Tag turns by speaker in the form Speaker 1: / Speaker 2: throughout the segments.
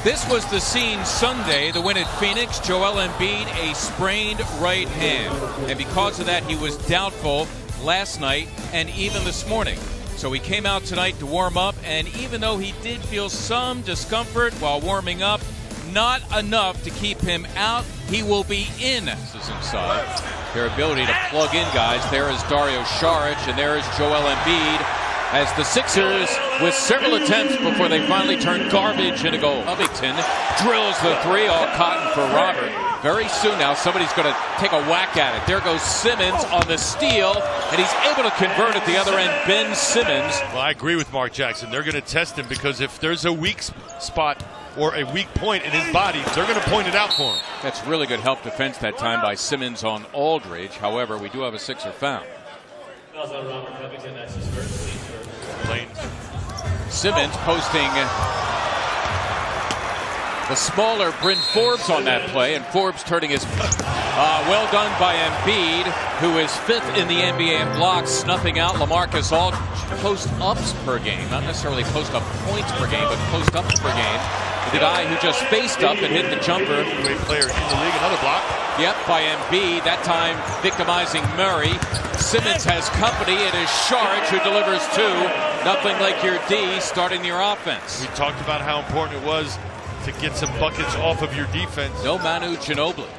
Speaker 1: This was the scene Sunday, the win at Phoenix. Joel Embiid, a sprained right hand. And because of that, he was doubtful last night and even this morning. So he came out tonight to warm up, and even though he did feel some discomfort while warming up, not enough to keep him out. He will be in. This is inside. Their ability to plug in guys. There is Dario Saric, and there is Joel Embiid. As the Sixers, with several attempts before they finally turn garbage into goal. Covington drills the three, all cotton for Robert. Very soon now, somebody's going to take a whack at it. There goes Simmons on the steal, and he's able to convert at the other end. Ben Simmons.
Speaker 2: Well, I agree with Mark Jackson. They're going to test him because if there's a weak spot or a weak point in his body, they're going to point it out for him.
Speaker 1: That's really good help defense that time by Simmons on Aldridge. However, we do have a Sixer foul. Simmons posting the smaller Bryn Forbes on that play, and Forbes turning his well done by Embiid, who is 5th in the NBA in blocks, snuffing out LaMarcus Aldridge. Post-ups per game, not necessarily post-up points per game, but post-ups per game. The guy who just faced up and hit the jumper.
Speaker 2: Great player in the league, another block.
Speaker 1: Yep, by Embiid, that time victimizing Murray. Simmons has company. It is Saric who delivers two. Nothing like your D starting your offense.
Speaker 2: We talked about how important it was to get some buckets off of your defense.
Speaker 1: No Manu Ginobili.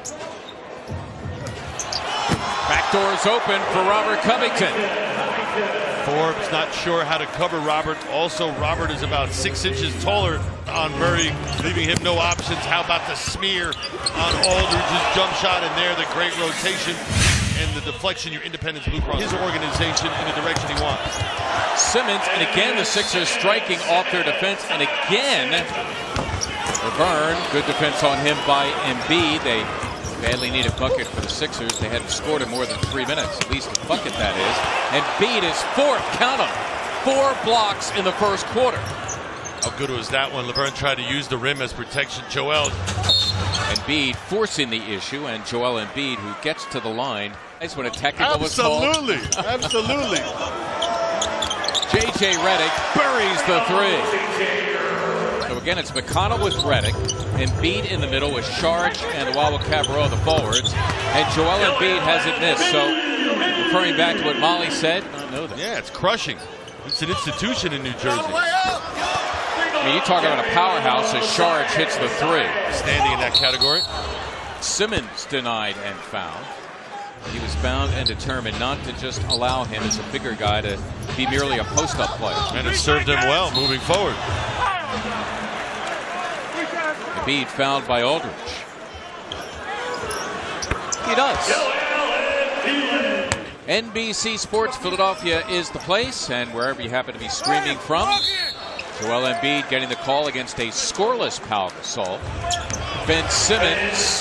Speaker 1: Back doors open for Robert Covington.
Speaker 2: Forbes not sure how to cover Robert. Also, Robert is about 6 inches taller on Murray, leaving him no options. How about the smear on Aldridge's jump shot? And there, the great rotation and the deflection, your independence blueprint. His organization in the direction he wants.
Speaker 1: Simmons, and again the Sixers striking off their defense, and again Laverne, good defense on him by Embiid. They badly need a bucket for the Sixers. They hadn't scored in more than 3 minutes, at least a bucket that is. Embiid is 4th, count them, 4 blocks in the first quarter.
Speaker 2: How good was that one? Laverne tried to use the rim as protection. Joel.
Speaker 1: Embiid forcing the issue, and Joel Embiid, who gets to the line. Nice when a technical was called.
Speaker 2: Absolutely.
Speaker 1: J.J. Redick buries the three. So again, it's McConnell with Redick, Embiid in the middle with Saric and the Wawa Cabarro, the forwards, and Joel Embiid hasn't missed. So, referring back to what Molly said, I know that.
Speaker 2: Yeah, it's crushing. It's an institution in New Jersey.
Speaker 1: I mean, you talk about a powerhouse as Saric hits the three.
Speaker 2: Standing in that category.
Speaker 1: Simmons denied and fouled. He was bound and determined not to just allow him as a bigger guy to be merely a post-up player.
Speaker 2: And it served him well moving forward.
Speaker 1: Embiid fouled by Aldridge. He does. NBC Sports Philadelphia is the place, and wherever you happen to be streaming from, Joel Embiid getting the call against a scoreless Pau Gasol. Ben Simmons,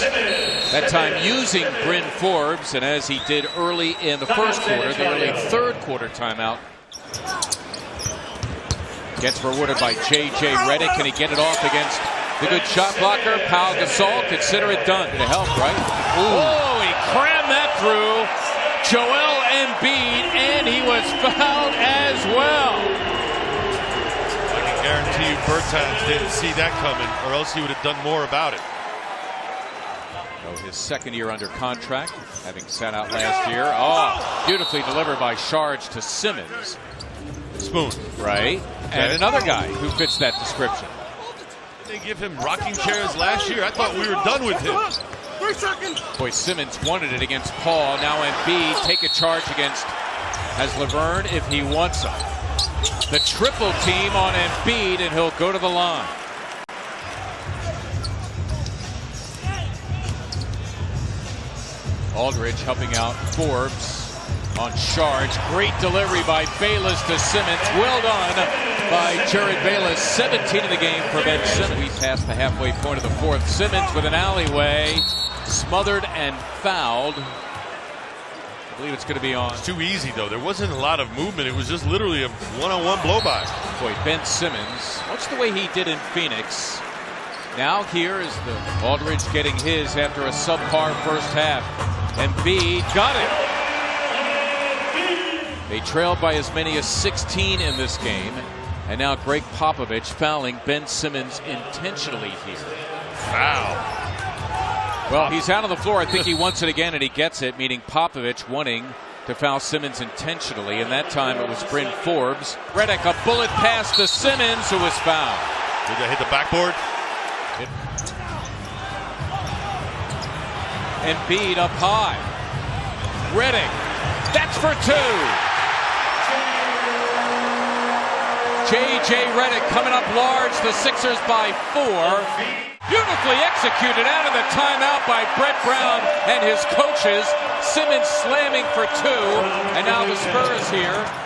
Speaker 1: that time using Bryn Forbes, and as he did early in the first quarter, the early third quarter timeout. Gets rewarded by J.J. Redick. Can he get it off against the good shot blocker, Pau Gasol? Consider it done. Did it help, right? Oh, he crammed that through. Joel Embiid, and he was fouled as well.
Speaker 2: I can guarantee you Bertans didn't see that coming, or else he would have done more about it.
Speaker 1: His second year under contract, having sat out last year. Oh, beautifully delivered by Saric to Simmons.
Speaker 2: Spoon.
Speaker 1: Right. Okay. And another guy who fits that description.
Speaker 2: Did they give him rocking chairs last year? I thought we were done with him.
Speaker 3: 3 seconds.
Speaker 1: Boy, Simmons wanted it against Paul. Now Embiid take a charge against as Laverne if he wants him. The triple team on Embiid, and he'll go to the line. Aldridge helping out Forbes on Saric. Great delivery by Bayless to Simmons. Well done by Jared Bayless. 17 in the game for Ben Simmons. We passed the halfway point of the fourth. Simmons with an alleyway. Smothered and fouled. I believe it's going to be on.
Speaker 2: It's too easy, though. There wasn't a lot of movement. It was just literally a one-on-one blow-by.
Speaker 1: Boy, Ben Simmons. Watch the way he did in Phoenix. Now here is the Aldridge getting his after a subpar first half. Embiid got it. They trailed by as many as 16 in this game. And now Greg Popovich fouling Ben Simmons intentionally here.
Speaker 2: Foul.
Speaker 1: Well, he's out on the floor. I think he wants it again, and he gets it, meaning Popovich wanting to foul Simmons intentionally, and that time it was Bryn Forbes. Redick, a bullet pass to Simmons, who was fouled.
Speaker 2: Did they hit the backboard?
Speaker 1: Embiid up high. Redick, that's for two. J.J. Redick coming up large, the Sixers by 4. Beautifully executed out of the timeout by Brett Brown and his coaches. Simmons slamming for 2, and now the Spurs here